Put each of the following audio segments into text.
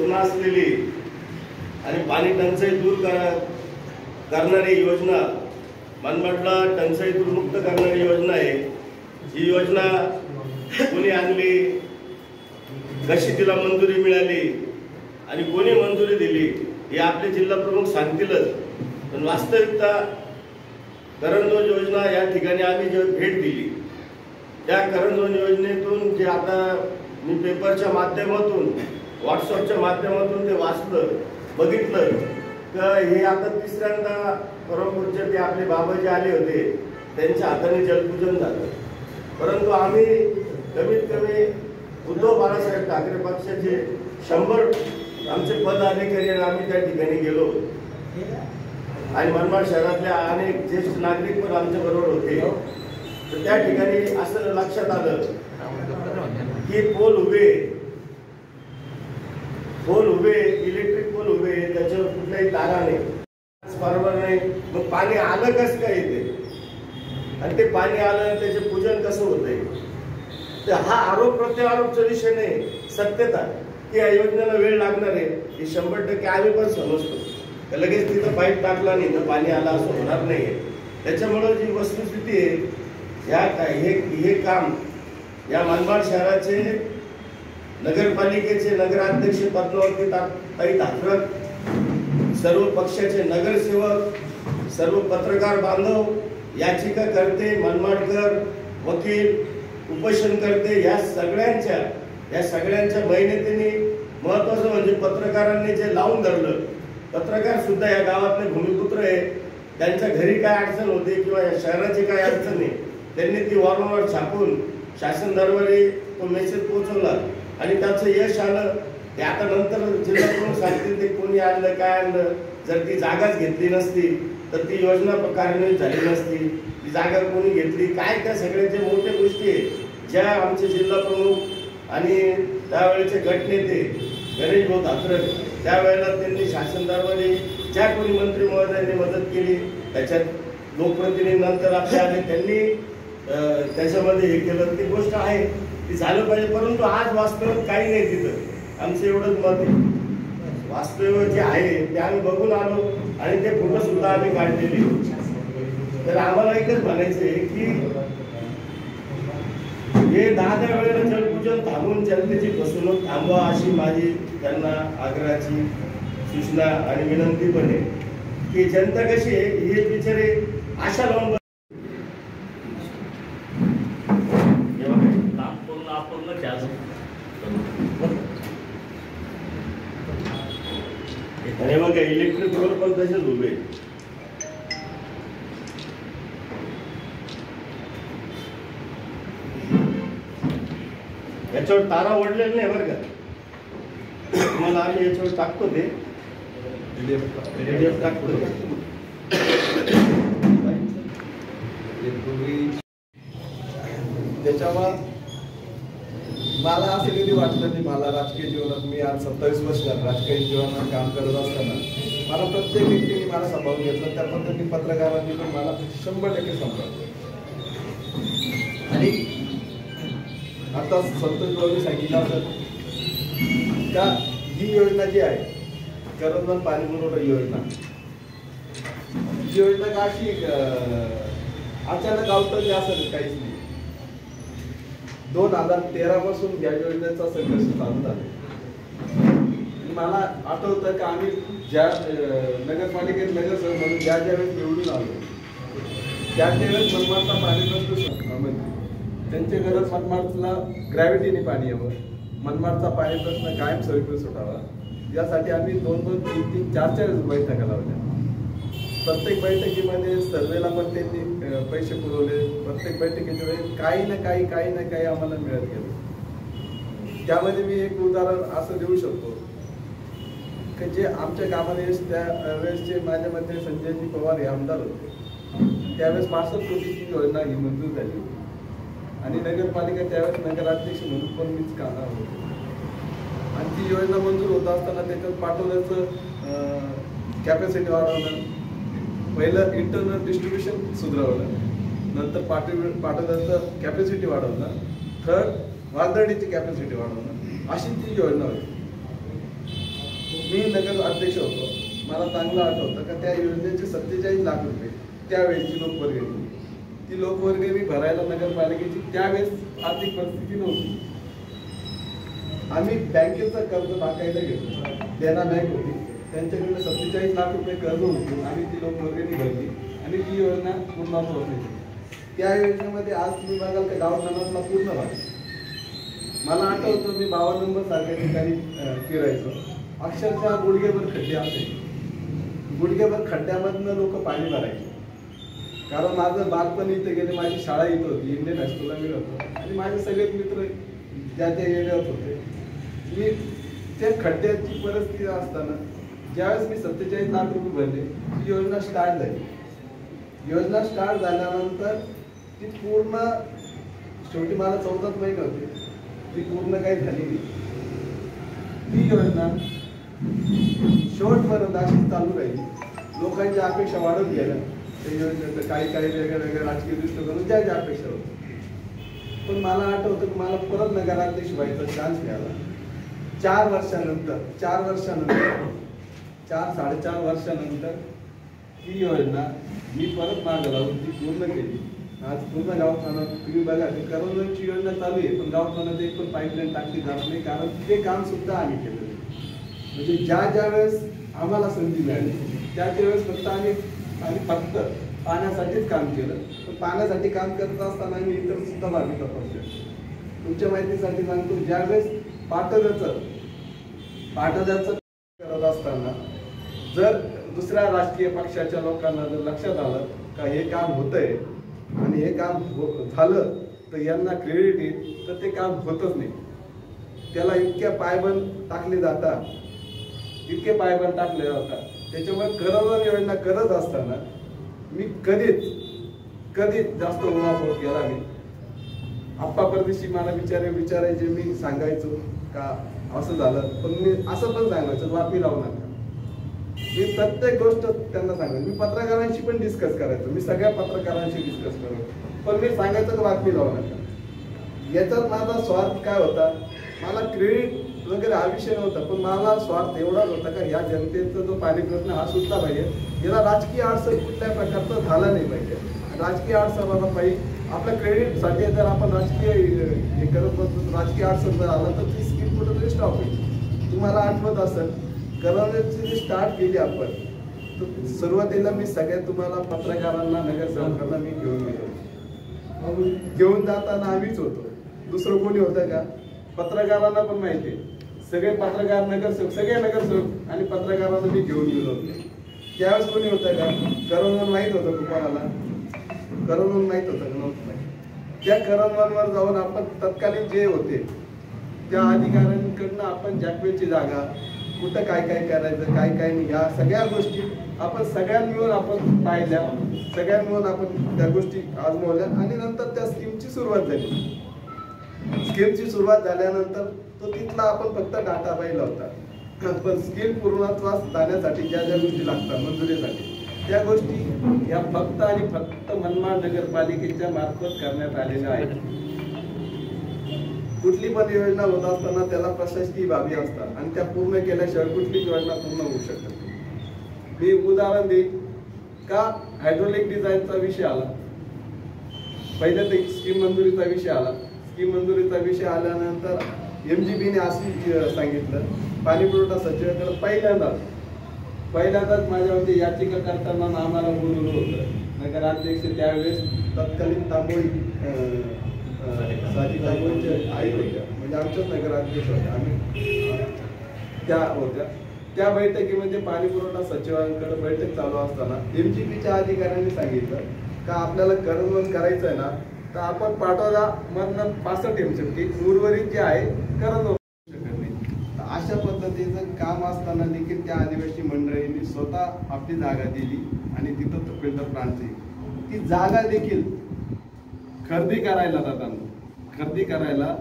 पूर्ण असलेली आणि पाणी टंचाई दूर करणारी योजना मनमाडला टंचाई दूरमुक्त करणारी योजना आहे। ही योजना कोणी आणली, कशी तिला मंजुरी मिळाली आणि कोणी मंजुरी दिली हे आपले जिल्हा प्रमुख सांगतीलच। पण वास्तविकता करंजवन योजना या ठिकाणी आम्ही जे भेट दिली त्या करंजवन योजनेतून जे आता मी पेपरच्या माध्यमातून व्हॉट्सअपच्या माध्यमातून ते वाचलं बघितलं तर हे आता तिसऱ्यांदा परमपूज्य ते आपले बाबाजी आले होते त्यांच्या हाताने जलपूजन झालं। परंतु आम्ही कमीत कमी उद्धव बाळासाहेब ठाकरे पक्षाचे 100 आमचे पदाधिकारी आम्ही त्या ठिकाणी गेलो आणि मनमाड शहरातल्या अनेक ज्येष्ठ नागरिक पण आमच्या बरोबर होते। तर त्या ठिकाणी असं लक्षात आलं की पोल उभे इलेक्ट्रिक पोल उभे त्याच्यावर कुठल्याही तारा नाही, बरोबर नाही। मग पाणी आलं कसं काय इथे आणि ते पाणी आलं त्याचे पूजन कसं होतंय? तर हा आरोप प्रत्यारोपचा विषय नाही, सत्यता की या योजनेला वेळ लागणार आहे हे 100% आम्ही पण समजतो। लगेच तिथं पाईप टाकला नाही तर पाणी आलं असं होणार नाहीये। त्याच्यामुळे जी वस्तुस्थिती आहे हे काम या मनमाड शहराचे नगरपालिकेचे नगराध्यक्ष पद्मावती ताई धात्रक, सर्व पक्षाचे नगरसेवक, सर्व पत्रकार बांधव, याचिकाकर्ते, मनमाडकर, वकील, उपोषणकर्ते या सगळ्यांच्या मेहनतीने महत्वाचं म्हणजे पत्रकारांनी जे लावून धरलं। पत्रकार सुद्धा या गावातले भूमिपुत्र आहे, त्यांच्या घरी काय अडचण होते किंवा या शहराची काय अडचण आहे त्यांनी ती वारंवार छापून शासन दरबारी तो मेसेज पोहोचवला आणि त्याचं यश आलं। ते आता नंतर जिल्हा प्रमुख सांगतील ते कोणी आणलं काय आणलं, जर ती जागाच घेतली नसती तर ती योजना कार्यान्वित झाली नसती, ती जागा कोणी घेतली काय, त्या सगळ्याच्या मोठ्या गोष्टी आहेत ज्या आमचे जिल्हा प्रमुख आणि त्यावेळेचे गटनेते गणेश भाऊ धात्रक त्यावेळेला त्यांनी शासन दरबारी ज्या कोणी मंत्री महोदयांनी मदत केली त्याच्यात लोकप्रतिनिधी नंतर आपले आले त्यांनी त्याच्यामध्ये हे केलं, ती गोष्ट आहे ती झालं पाहिजे। परंतु आज वास्तवात काही नाही तिथं, आमचं एवढंच मत आहे। वास्तव जे आहे ते आम्ही बघून आलो आणि ते फोटो सुद्धा आम्ही काढलेले। तर आम्हाला एकच म्हणायचं आहे की हे 10 वेळेला जलपूजन थांबवून जनतेची फसवणूक थांबवा अशी माझी त्यांना आग्रहाची सूचना आणि विनंती पण आहे की जनता कशी आहे हे बिचारे आशा लावून आणि बघा इलेक्ट्रिक पोल पण तसेच उभे। याच्यावर तारा ओढलेला नाही बरं का, तुम्हाला आम्ही याच्यावर टाकतो ते PDF टाकतो त्याच्यावर मला असं कधी वाटलं नाही। मला राजकीय जीवनात मी आज 27 वर्ष राजकीय जीवनात काम करत असताना मला प्रत्येक व्यक्तीने मला सांभाळून घेतलं, त्या पद्धतीने पत्रकारांनी पण मला 100% सांभाळलं। आणि आता संतोष भाऊंनी सांगितलं असं का ही योजना जी आहे करंजवन पाणी पुरवठा योजना, ही योजना का अशी अचानक अवतरली असं काहीच नाही। 2013 पासून या योजनेचा संघर्ष चालू झाला। मला आठवतं की आम्ही ज्या नगरपालिकेत नगरसेवक म्हणून ज्या वेळेस निवडून आलो त्यावेळेस मनमाडचा पाणी प्रश्न त्यांच्या घरात मनमाडला ग्रॅव्हिटीने पाणी यावं, मनमाडचा पाणी प्रश्न कायमस्वरूपी सुटावा यासाठी आम्ही 2-2, 3-3, 4-4 बैठका लावल्या। प्रत्येक बैठकीमध्ये सर्वेला पण त्यांनी पैसे पुरवले। प्रत्येक बैठकीच्या वेळी काही ना काही आम्हाला मिळत गेलं। त्यामध्ये मी एक उदाहरण असं देऊ शकतो की जे आमच्या गावाने त्यावेळेस जे माझ्या मध्ये संजयजी पवार हे आमदार होते त्यावेळेस 65 कोटीची योजना ही मंजूर झाली होती आणि नगरपालिका त्यावेळेस नगराध्यक्ष म्हणून पण मीच काम होतो। आणि ती योजना मंजूर होत असताना त्याच्यात पाटोद्याचं कॅपॅसिटी वाढवणं, पहिलं इंटरनल डिस्ट्रीब्युशन सुधारवलं, नंतर पाटोद्याचं कॅपॅसिटी वाढवणं, थर्ड वाघदडीची कॅपॅसिटी वाढवणं, अशी ती योजना होती। मी नगर अध्यक्ष होतो, मला चांगलं आठवतं का त्या योजनेचे 47 लाख रुपये त्यावेळेची लोकवर्गणी, ती लोकवर्गणी भरायला नगरपालिकेची त्यावेळेस आर्थिक परिस्थिती नव्हती. आम्ही बँकेचं कर्ज बाकायला घेतलं, देना बँक होती, त्यांच्याकडनं 47 लाख रुपये कर्ज होते. आम्ही ती लोकवर्गणी भरली आणि ती योजना पूर्ण होती. त्या योजनेमध्ये आज तुम्ही बघाल का गावठाणातला पूर्ण भाग. मला आठवतं मी 52 नंबर सारख्या ठिकाणी फिरायचो, अक्षरशः गुडघेभर खड्डे असायचे. गुडघेभर खड्ड्यामधनं लोक पाणी भरायचे. कारण माझं बालपण इथे गेले, माझी शाळा इथं होती, इंडियन हायस्कूलला मी होतो आणि माझे सगळे मित्र ज्या त्या एरियात होते. मी त्या खड्ड्याची परिस्थिती असताना ज्यावेळेस मी 47 लाख रुपये भरले, ती योजना स्टार्ट झाली. योजना स्टार्ट झाल्यानंतर ती पूर्ण शेवटी मला 14 महिने होते, ती पूर्ण काही झाली नाही. ती योजना शेवटपर्यंत अशी चालू राहिली. लोकांच्या अपेक्षा वाढत गेल्या त्या योजनेचं, काही वेगळ्या वेगळ्या राजकीय दृष्टिकोनातून ज्या ज्या अपेक्षा होत्या. पण मला आठवतं की मला परत नगराध्यक्ष व्हायचा चान्स मिळाला 4 वर्षानंतर. 4-4.5 वर्षानंतर ती योजना मी परत मागे लावून ती पूर्ण केली. आज पूर्ण गावठाणात तुम्ही बघा की करोनाची योजना चालू आहे, पण गावठाणात एक पण पाईपलाईन टाकली जात नाही, कारण ते काम सुद्धा आम्ही केलं. म्हणजे ज्या वेळेस आम्हाला संधी मिळाली त्याच वेळेस फक्त आम्ही फक्त पाण्यासाठीच काम केलं. पण पाण्यासाठी काम करत असताना आम्ही इतर सुद्धा बाबी तपासल्या. तुमच्या माहितीसाठी सांगतो, ज्यावेळेस पाटदचं करत असताना जर दुसऱ्या राजकीय पक्षाच्या लोकांना जर लक्षात आलं का हे काम होतंय आणि हे काम झालं तर यांना क्रेडिट येईल, तर ते काम होतच नाही. त्याला इतके पायबंद टाकले जातात. त्याच्यामुळे करवलं योजना करत असताना मी कधीच जास्त उन्हापोट केला नाही. आप्पा परदेशी मला विचारायचे, मी सांगायचो का असं झालं, पण मी असं पण सांगायचं बातमी लावू नका. मी प्रत्येक गोष्ट त्यांना सांगायचो. मी पत्रकारांशी पण डिस्कस करायचो, मी सगळ्या पत्रकारांशी डिस्कस करायचो, पण मी सांगायचं की बातमी लावू नका. याच्यात माझा स्वार्थ काय होता, मला क्रेडिट वगैरे हा विषय नव्हता, पण मला स्वार्थ एवढाच होता का ह्या जनतेचा जो पाणी प्रश्न हा सुटला पाहिजे. याला राजकीय अडचण कुठल्याही प्रकारचा झाला नाही पाहिजे. राजकीय अडचण व्हायला पाहिजे. आपल्या क्रेडिटसाठी जर आपण राजकीय हे करत बसतो, राजकीय अडचण जर आला तर ती स्कीम कुठेतरी स्टॉप होईल. तुम्हाला आठवत असेल करोनाची जी स्टार्ट केली आपण, तर सुरुवातीला मी सगळ्यात तुम्हाला पत्रकारांना, नगरसेवकांना मी घेऊन जाताना आम्हीच होतो. दुसरं कोणी होतं का? पत्रकारांना पण माहिती आहे, सगळे पत्रकार नगरसेवक, सगळे नगरसेवक आणि पत्रकारांना मी घेऊन गेलो होतो. त्यावेळेस कोणी होतं का? करोना माहीत होतं कुपाराला? करोना माहीत होतं का? नव्हतं. त्या करोनावर जाऊन आपण तत्कालीन जे होते त्या अधिकाऱ्यांकडनं आपण जॅकवेलची जागा, कुठं काय करायचं, काय नाही, ह्या सगळ्या गोष्टी आपण सगळ्यांनी मिळून आपण पाहिल्या, सगळ्यांनी मिळून आपण त्या गोष्टी आजमावल्या आणि नंतर त्या स्कीमची सुरुवात झाली. स्कीमची सुरुवात झाल्यानंतर तो तिथला आपण फक्त डाटा पाहिला होता, पण स्कीम पूर्णत्वास जाण्यासाठी ज्या गोष्टी लागतात मंजुरीसाठी, त्या गोष्टी या फक्त आणि फक्त मनमाड नगरपालिकेच्या मार्फत करण्यात आलेल्या आहेत. कुठली पण योजना होत असताना त्याला प्रशासकीय बाबी असतात आणि त्या पूर्ण केल्याशिवाय कुठली योजना पूर्ण होऊ शकत नाही. मी उदाहरण देईन का, हायड्रोलिक डिझाईनचा विषय आला, पहिल्या तर स्कीम मंजुरीचा विषय आला. स्कीम मंजुरीचा विषय आल्यानंतर MGBने असं सांगितलं, पाणी पुरवठा सचिवाकडे पहिल्यांदाच माझ्यावरती याचिका करताना आम्हाला बोलवलं होतं. नगराध्यक्ष त्यावेळेस तत्कालीन तांबोळी तांबोळीचे आई होत्या, म्हणजे आमच्याच नगराध्यक्ष होत्या, आम्ही त्या होत्या. त्या बैठकीमध्ये पाणी पुरवठा सचिवांकडे बैठक चालू असताना MGBच्या अधिकाऱ्यांनी सांगितलं का आपल्याला करणवंत करायचं आहे ना, तर आपण पाटोदा मधनं 65 MCFT उर्वरित जे आहे करण होऊ शकत नाही. अशा पद्धतीचं काम असताना देखील त्या आदिवासी मंडळींनी स्वतः आपली जागा दिली आणि तिथं फिल्टर प्लांटची ती जागा देखील खरेदी करायला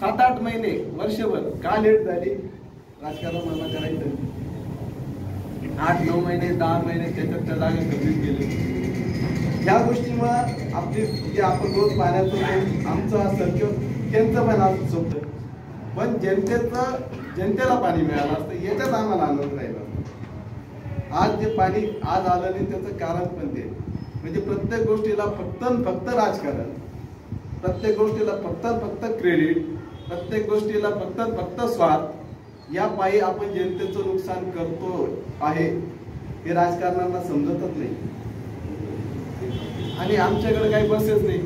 7-8 महिने, वर्षभर का लेट झाली? राजकारण मला करायचं. 8-9 महिने, 10 महिने त्याच्यात त्या जागा खरेदी केली. ह्या गोष्टीमुळे आपली जे आपण रोज पाण्याचं आमचं असेल किंवा त्यांचं पण असू शकतं, पण जनतेचं जनतेला पाणी मिळालं असतं, याच्यात आम्हाला आनंद राहिला. आज जे पाणी आज आलं नाही त्याचं कारण पण ते, म्हणजे प्रत्येक गोष्टीला फक्त राजकारण, प्रत्येक गोष्टीला फक्त क्रेडिट, प्रत्येक गोष्टीला फक्त स्वार्थ, या पायी आपण जनतेचं नुकसान करतो आहे हे राजकारणाला समजतच नाही. आणि आमच्याकडे काही बसेस नाही,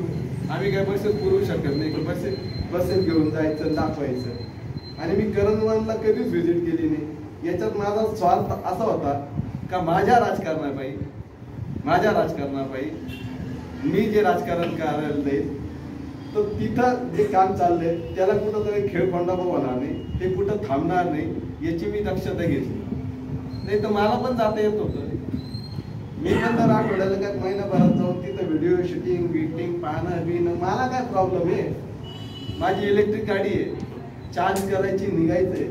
आम्ही काही बसेस पुरवू शकत नाही. बसेस घेऊन जायचं, दाखवायचं. आणि मी करणवानला कधीच व्हिजिट केली नाही. याच्यात माझा स्वार्थ असा होता का माझ्या राजकारणापायी मी जे राजकारण करायला जाईल तर तिथं जे काम चाललंय त्याला कुठंतरी खेळखंडोबा होणार नाही, ते कुठं थांबणार नाही, याची मी दक्षता घेतली. नाही तर मला पण जाता येत होतं. मी पण तर आठवड्याला काय महिनाभरात जाऊन तिथं व्हिडिओ शूटिंग पाहणं बिणं, मला काय प्रॉब्लेम आहे. माझी इलेक्ट्रिक गाडी आहे, चार्ज करायची, निघायचंय.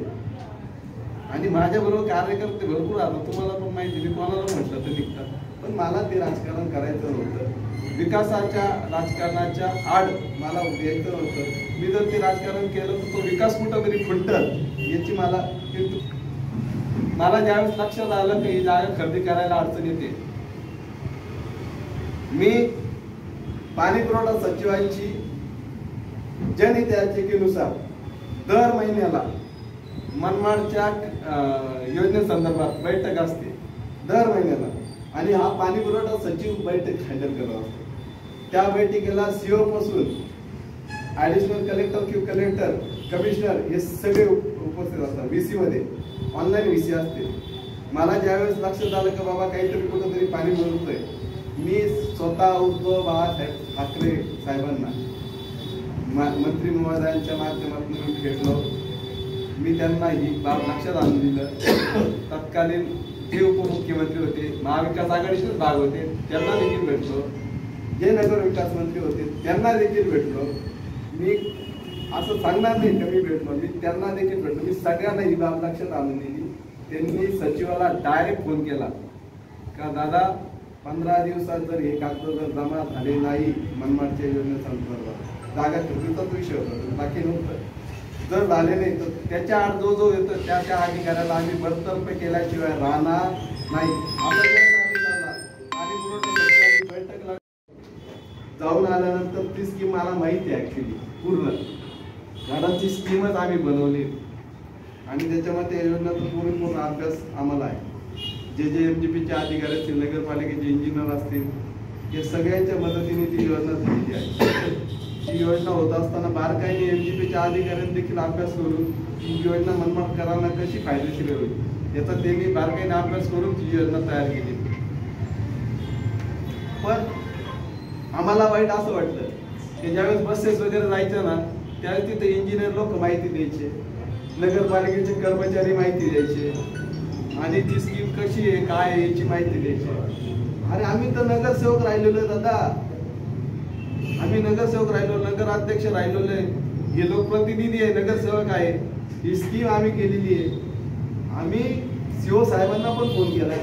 आणि माझ्याबरोबर कार्यकर्ते भरपूर आलो, तुम्हाला पण माहिती, मी कोणाला म्हटलं तर निघतात. पण मला ते राजकारण करायचं नव्हतं. विकासाच्या राजकारणाच्या आड मला यायचं नव्हतं. मी जर ते राजकारण केलं तर तो विकास कुठं तरी खुंटल याची मला ज्यावेळेस लक्षात आलं की ही जागा खरेदी करायला अडचण येते, मी पाणी पुरवठा सचिवांची जनहित याचिकेनुसार दर महिन्याला मनमाडच्या योजनेसंदर्भात बैठक असते दर महिन्याला. आणि हा पाणी पुरवठा सचिव बैठक हँडल करत असतो. त्या बैठकीला सीओ पासून ऍडिशनल कलेक्टर किंवा कलेक्टर, कमिशनर हे सगळे उपस्थित असतात. VC मध्ये ऑनलाईन VC असते. मला ज्यावेळेस लक्षात आलं की बाबा काहीतरी कुठंतरी पाणी बोलतोय, मी स्वतः उद्धव बाळासाहेब ठाकरे साहेबांना मंत्री महोदयांच्या माध्यमातून मी भेटलो. मी त्यांना ही बाब लक्षात आणून दिलं. तत्कालीन जे उपमुख्यमंत्री होते, महाविकास आघाडीचेच भाग होते, त्यांना देखील भेटलो. जे नगर विकास मंत्री होते त्यांना देखील भेटलो. मी असं सांगणार नाही की मी भेटलो, मी त्यांना देखील भेटलो. मी सगळ्यांना ही बाब लक्षात आणून दिली. त्यांनी सचिवाला डायरेक्ट फोन केला का दादा 15 दिवसात जर हे कागद जर जमा झाले नाही मनमाडच्या योजनेसंदर्भात, जागा खरेदीचाच विषय होता, बाकी नव्हतं. जर झाले नाही तर त्याच्या आड जो येतो त्या अधिकाऱ्याला आम्ही बडतर्फ केल्याशिवाय राहणार नाही. पाणी पुरवठा सचिवांनी बैठकला जाऊन आल्यानंतर ती स्कीम मला माहिती आहे ऍक्च्युली पूर्ण, कारण ती स्कीमच आम्ही बनवली आणि त्याच्यामध्ये योजनेचा पूर्ण अभ्यास आम्हाला आहे. जे MGPचे अधिकारी असतील, नगरपालिकेचे इंजिनियर असतील, या सगळ्यांच्या मदतीने ती योजना झालेली आहे. ही योजना होत असताना बारकाईने MGPच्या अधिकाऱ्यांनी देखील अभ्यास करून ही योजना मनमाडकरांना कशी फायदेशीर होईल याचा त्यांनी बारकाईने अभ्यास करून ती योजना तयार केली. पण आम्हाला वाईट असं वाटलं की ज्यावेळेस बसेस वगैरे जायचं ना त्यावेळेस तिथे इंजिनियर लोक माहिती द्यायचे, नगरपालिकेचे कर्मचारी माहिती द्यायचे आणि ती स्कीम कशी आहे काय आहे याची माहिती द्यायची. अरे आम्ही तर नगरसेवक राहिलेलो दादा, आम्ही नगरसेवक राहिलो, नगराध्यक्ष राहिलेलो आहे, हे लोकप्रतिनिधी आहे, नगरसेवक आहे. ही स्कीम आम्ही केलेली आहे. आम्ही CO साहेबांना पण फोन केला,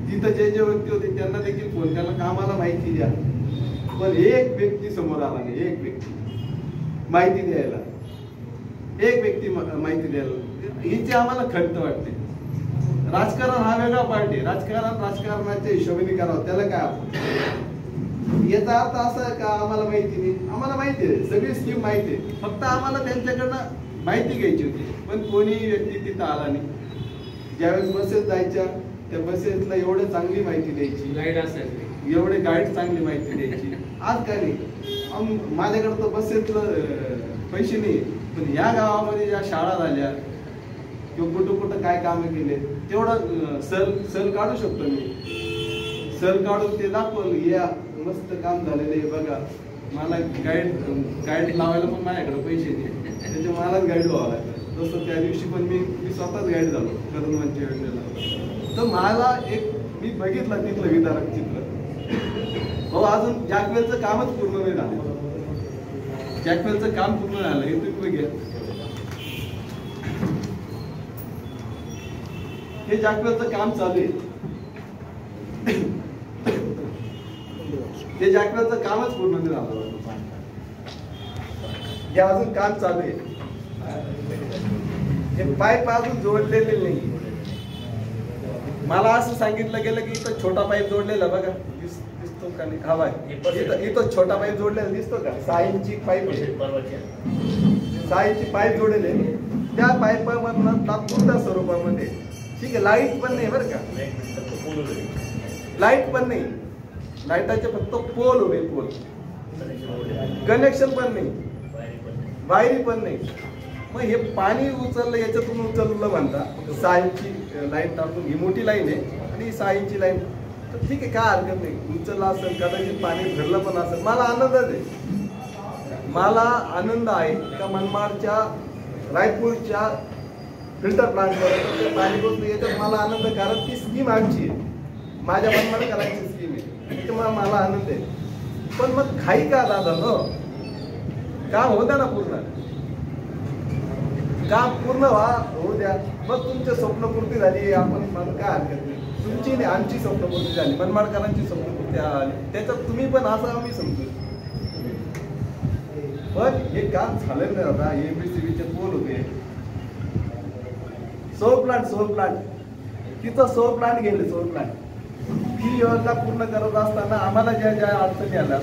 तिथं जे व्यक्ती होते त्यांना देखील फोन केला का आम्हाला माहिती द्या. पण एक व्यक्ती समोर आला नाही, एक व्यक्ती माहिती द्यायला, माहिती द्यायला. हिचे आम्हाला खंत वाटते. राजकारण हा वेगळा पार्ट आहे. राजकारणाच्या हिशोबाने करावं, त्याला काय आपण. याचा अर्थ असा आहे का आम्हाला माहिती नाही? आम्हाला माहिती आहे, सगळी स्कीम माहिती आहे, फक्त आम्हाला त्यांच्याकडनं माहिती घ्यायची होती. पण कोणी व्यक्ती तिथं आला नाही. ज्यावेळेस बसेस जायच्या त्या बसेसला एवढी चांगली माहिती द्यायची, गाईड असायचे, एवढे गाईड चांगली माहिती द्यायची. आज काय नाही, माझ्याकडे तर बसेसला पैसे नाही, पण या गावामध्ये ज्या शाळा झाल्या किंवा कुठं काय कामं केले तेवढं सल काढू शकतो मी. सल काढून ते दाखवलं, या मस्त काम झालेलं आहे बघा. मला गाईड लावायला पण माझ्याकडे पैसे नाही, त्याच्या मलाच गाईड व्हावं लागतं. तसं त्या दिवशी पण मी स्वतःच गाईड झालो करणवानच्या योजनेला. तर मला मी बघितलं तिथलं विदारक चित्र. अजून जॅकवेलचं कामच पूर्ण नाही झालं. जॅकवेलचं काम पूर्ण झालं हे तुम्ही बघा. हे जॅकवेलचं काम चालू आहे. हे जॅकवेलचं कामच पूर्ण नाही झालं. हे अजून काम चालू आहे. हे पाईप अजून जोडलेले नाही. मला असं सांगितलं गेलं की इथं छोटा पाईप जोडलेला बघा, दिसतो का नाही? हवा इथं छोटा पाईप जोडलेला दिसतो का? 6 इंची पाईप आहे, 6 इंची पाईप जोडलेले. त्या पाईपामधनं तात्पुरत्या स्वरूपामध्ये, ठीक आहे, लाईट पण नाही बरं का, लाईट पण नाही, लाईटाचे फक्त पोल उभे, पोल, कनेक्शन पण नाही, वायरी पण नाही. मग हे पाणी उचललं, याच्यातून उचललं म्हणता 6 इंची लाईन टाकून, ही मोठी लाईन आहे आणि 6 इंची लाईन, तर ठीक आहे, काय हरकत नाही, उचललं असेल, कदाचित पाणी भरलं पण असेल. मला आनंदच आहे, मला आनंद आहे का मनमाडच्या, रायपूरच्या फिल्टर प्लांटपर्यंत ते पाणी पोहोचलं, याच्यात मला आनंद, कारण ती स्कीम आमची आहे, माझ्या मनमाडकरांची स्कीम आहे, त्याच्यामुळे मला आनंद आहे. पण मग घाई का दादा? हो, काम होऊ द्या ना, पूर्ण काम पूर्ण होऊ द्या, मग तुमच्या स्वप्नपूर्ती झाली, आपण काय हरकत नाही. तुमची नाही, आमची स्वप्नपूर्ती झाली, मनमाडकरांची स्वप्नपूर्ती झाली, त्याच्यात तुम्ही पण असं आम्ही समजू. पण हे काम झालं नाही दादा. एमबीसीबीचे पोल होते, सौर प्लांट, तिथं सौर प्लांट गेले, सौर प्लांट. ही योजना पूर्ण करत असताना आम्हाला ज्या ज्या अडचणी आल्या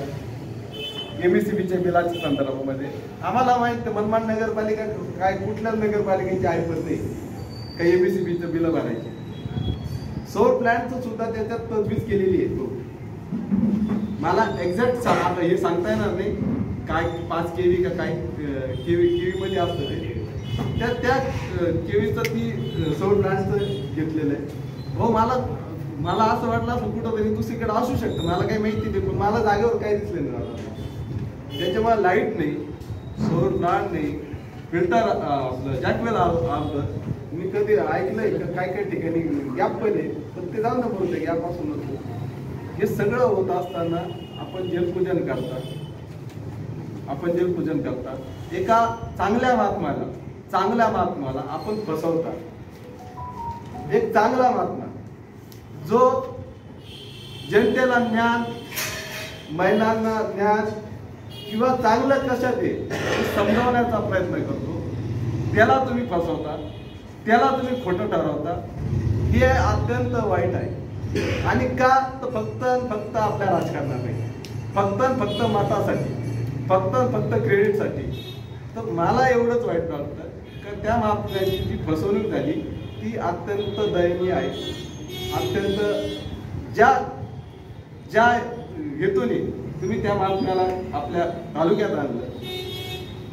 एमबीसीबीच्या बिलाच्या संदर्भामध्ये, आम्हाला माहित मनमाड नगरपालिका काय कुठल्याच नगरपालिकेची ऐपत नाही काही एमबीसीबीचं बिल भरायचे. सौर प्लांटचं सुद्धा त्याच्यात तजवीज केलेली आहे. तो मला एक्झॅक्ट आता हे सांगता येणार नाही काय 5 केवी का काय केवी मध्ये असतं ते, त्या केवीचं ती सौर प्लांटचं घेतलेलं आहे. हो, मला असं वाटलं असं कुठं तरी दुसरीकडे असू शकतं, मला काही माहिती नाही, पण मला जागेवर काही दिसलं नाही. त्याच्यामुळे लाईट नाही, सौर प्लांट नाही, फिल्टर आपलं जॅकवेल आपलं मी कधी ऐकलंय का काय काय ठिकाणी गॅप पण आहे, पण ते जाऊन बोलतोय गॅपासूनच. हे सगळं होत असताना आपण जलपूजन करतात, एका चांगल्या महात्माला आपण फसवतात. एक चांगला महात्मा जो जनतेला ज्ञान, महिलांना ज्ञान किंवा चांगलं कशात आहे समजावण्याचा प्रयत्न करतो, त्याला तुम्ही फसवता, त्याला तुम्ही खोटं ठरवता. हे अत्यंत वाईट आहे. आणि का? तर फक्त आपल्या राजकारणासाठी, फक्त मतासाठी, फक्त क्रेडिटसाठी. तर मला एवढंच वाईट वाटतं का त्या महात्म्याची जी फसवणूक झाली ती अत्यंत दयनीय आहे. अत्यंत ज्या हेतूने तुम्ही त्या महात्म्याला आपल्या तालुक्यात आणलं,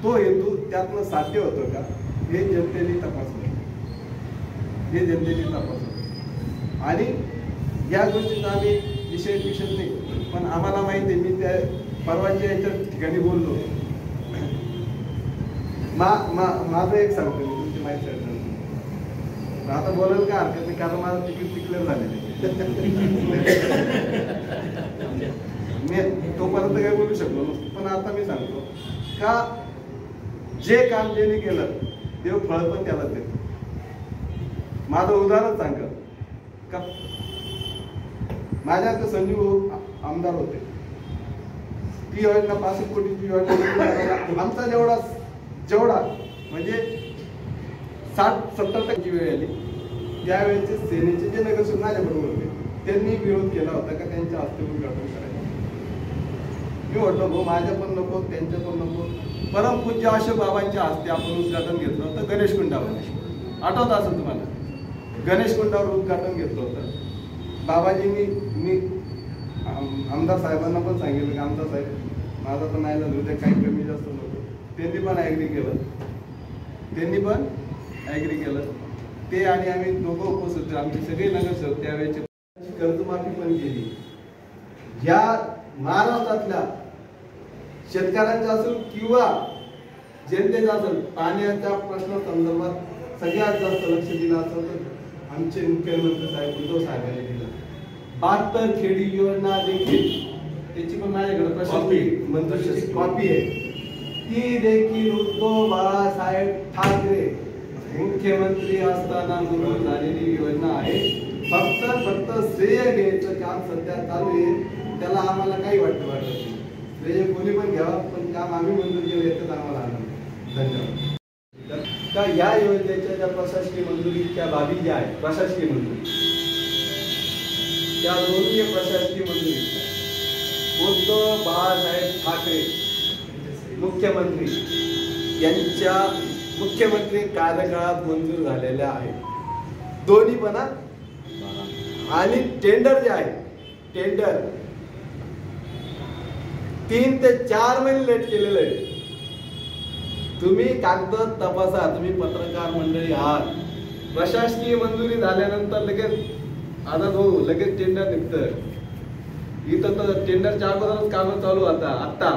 तो हेतू त्यातनं साध्य होतो का हे जनतेने तपासलं. आणि या गोष्टीचा आम्ही विषय नाही, पण आम्हाला माहिती आहे, मी त्या परवाच्या याच्या ठिकाणी बोललो. माझं एक सांगतो मी, तुमची माहिती आहे, आता बोलायला काय हरकत नाही, कारण माझं तिकीट क्लिअर झालेलं आहे. मी तोपर्यंत काही बोलू शकलो नसतो, पण आता मी सांगतो का जे काम ज्याने केलं देव फळ पण त्याला देतो. माझं उदाहरण सांग का, माझ्या तर संजीव आमदार होते, ती योजना 65 कोटीची योजना, आमचा जेवढा म्हणजे 60-70% वेळ आली. त्यावेळेचे सेनेचे जे नगरसेवक माझ्याबरोबर होते, त्यांनी विरोध केला होता का त्यांच्या हस्ते उद्घाटन करायचं. मी म्हटलं भाऊ, माझ्या पण नको, त्यांच्या पण नको. परमपूज्य अशोक बाबांच्या हस्ते आपण उद्घाटन घेतलं होतं गणेश कुंडावर. आठवत असेल तुम्हाला, गणेश कुंडावर उद्घाटन घेतलं होतं. बाबाजींनी, मी आमदार साहेबांना पण सांगितलं की आमदार साहेब माझा पण नाही झालं होतं, काही कमी जास्त नको. त्यांनी पण ॲग्री केलं. ते आणि आम्ही दोघं उपस्थित होते, आमचे सगळे नगरसेवक त्यावेळेचे. कर्जमाफी पण केली. या महाराष्ट्रातल्या शेतकऱ्यांचा असेल किंवा जनतेचा असेल, पाण्याच्या प्रश्नासंदर्भात सगळ्यात जास्त लक्ष दिलं असेल तर आमचे मुख्यमंत्री साहेब उद्धव साहेबांनी दिलं. 72 खेडी योजना देखील, त्याची पण माझ्याकडे प्रशासकीय मंत्र्याची कॉपी आहे, ती देखील उद्धव बाळासाहेब ठाकरे मुख्यमंत्री असताना मंजूर झालेली योजना आहे. फक्त श्रेय घ्यायचं काम सध्या चालू आहे. त्याला आम्हाला काही वाटत नाही, श्रेय कोणी पण घ्यावं, पण काम आम्ही मंजूर केलं याच्यात आम्हाला आनंद. धन्यवाद. का या योजनेच्या ज्या प्रशासकीय मंजुरीच्या बाबी ज्या आहेत, प्रशासकीय मंजुरी, त्या दोन्ही प्रशासकीय मंजुरी उद्धव बाळासाहेब ठाकरे मुख्यमंत्री यांच्या मुख्यमंत्री कार्यकाळात मंजूर झालेल्या आहेत दोन्ही पण. आणि टेंडर जे आहे, टेंडर 3 ते 4 महिने लेट केलेलं आहे. तुम्ही कागद तपासा, तुम्ही पत्रकार मंडळी आहात. प्रशासकीय मंजुरी झाल्यानंतर लगेच आता लगेच टेंडर निघतं. इथं तर टेंडरच्या अगोदरच कामं चालू आता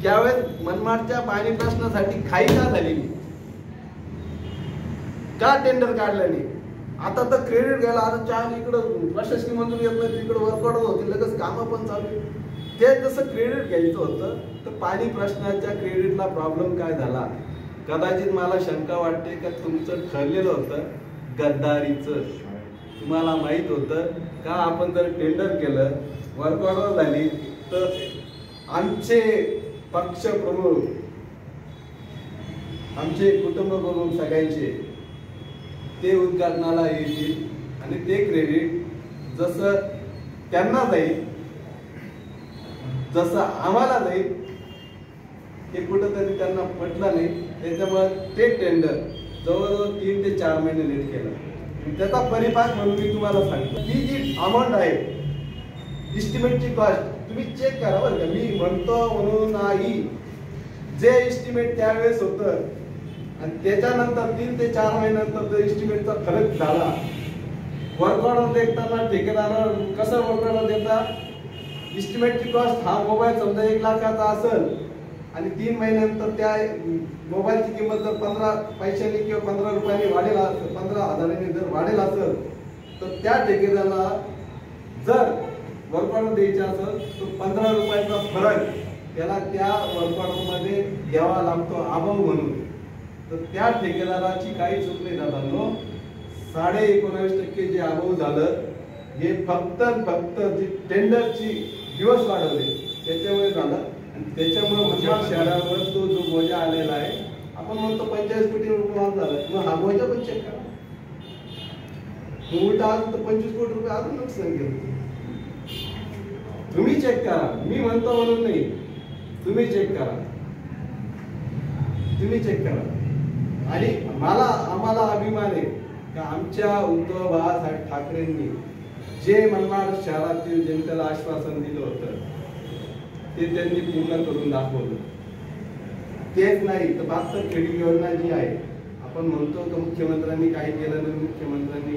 त्यावेळेस मनमाडच्या पाणी प्रश्नासाठी काही का झाली नाही, का टेंडर काढलं नाही. आता तर क्रेडिट घ्यायला आता चार इकडं प्रशासकीय मंजुरी येत नाही, तिकडे वर्कआउट होती, लगेच कामं पण चालू. ते जसं क्रेडिट घ्यायचं होतं तर पाणी प्रश्नाच्या क्रेडिटला प्रॉब्लेम काय झाला. कदाचित मला शंका वाटते का तुमचं ठरलेलं होतं गद्दारीचं. तुम्हाला माहित होतं का आपण जर टेंडर केलं, वर्कआउट झाली तर आमचे पक्ष प्रमुख, आमचे कुटुंब प्रमुख सगळ्यांचे ते उद्घाटनाला येतील आणि ते क्रेडिट जसं त्यांना जाईल, जसं आम्हाला जाईल, हे कुठंतरी त्यांना पटलं नाही. त्याच्यामुळे ते टेंडर जवळजवळ 3 ते 4 महिने लेट केलं. त्याचा परिपाक म्हणून मी तुम्हाला सांगतो, ही जी अमाऊंट आहे इस्टिमेटची कॉस्ट तुम्ही चेक करा बरं का. मी म्हणतो म्हणून नाही, जे इस्टिमेट त्यावेळेस होतं आणि त्याच्यानंतर 3 ते 4 महिन्यानंतर जर इस्टिमेटचा फरक झाला, वर्कआउट देखताना ठेकेदारावर कसं वर्कआउट देता, इस्टिमेटची कॉस्ट हा मोबाईल समजा 1 लाखाचा असेल आणि 3 महिन्यानंतर त्या मोबाईलची किंमत जर 15 पैशांनी किंवा 15 रुपयांनी वाढेल, 15,000 जर वाढेल असेल तर त्या ठेकेदाराला जर वर्कआउट द्यायचा असेल तर 15 रुपयाचा फरक त्याला त्या वर्कआउटमध्ये द्यावा लागतो अभाव म्हणून. तर त्या ठेकेदाराची काही चूक नाही दादांनो. 19.5% जे अभाव झालं हे फक्त जी टेंडरची दिवस वाढवले त्याच्यामुळे झालं. आणि त्याच्यामुळे मनमाड शहरावर तो जो बोजा आलेला आहे, आपण म्हणतो 45 कोटी रुपये माफ झाला, मग हा बोजा पण चेक करा. उलटा अजून तर 25 कोटी रुपये अजून नुकसान केलं. तुम्ही चेक करा, मी म्हणतो म्हणून नाही, तुम्ही चेक करा, तुम्ही चेक करा. आणि आम्हाला अभिमान आहे का आमच्या उद्धव बाळासाहेब ठाकरेंनी जे मनमाड शहरातील जनतेला आश्वासन दिलं होतं ते त्यांनी पूर्ण करून दाखवलं. तेच नाही तर 72 खेडी योजना जी आहे, आपण म्हणतो की मुख्यमंत्र्यांनी काही केलं नाही, मुख्यमंत्र्यांनी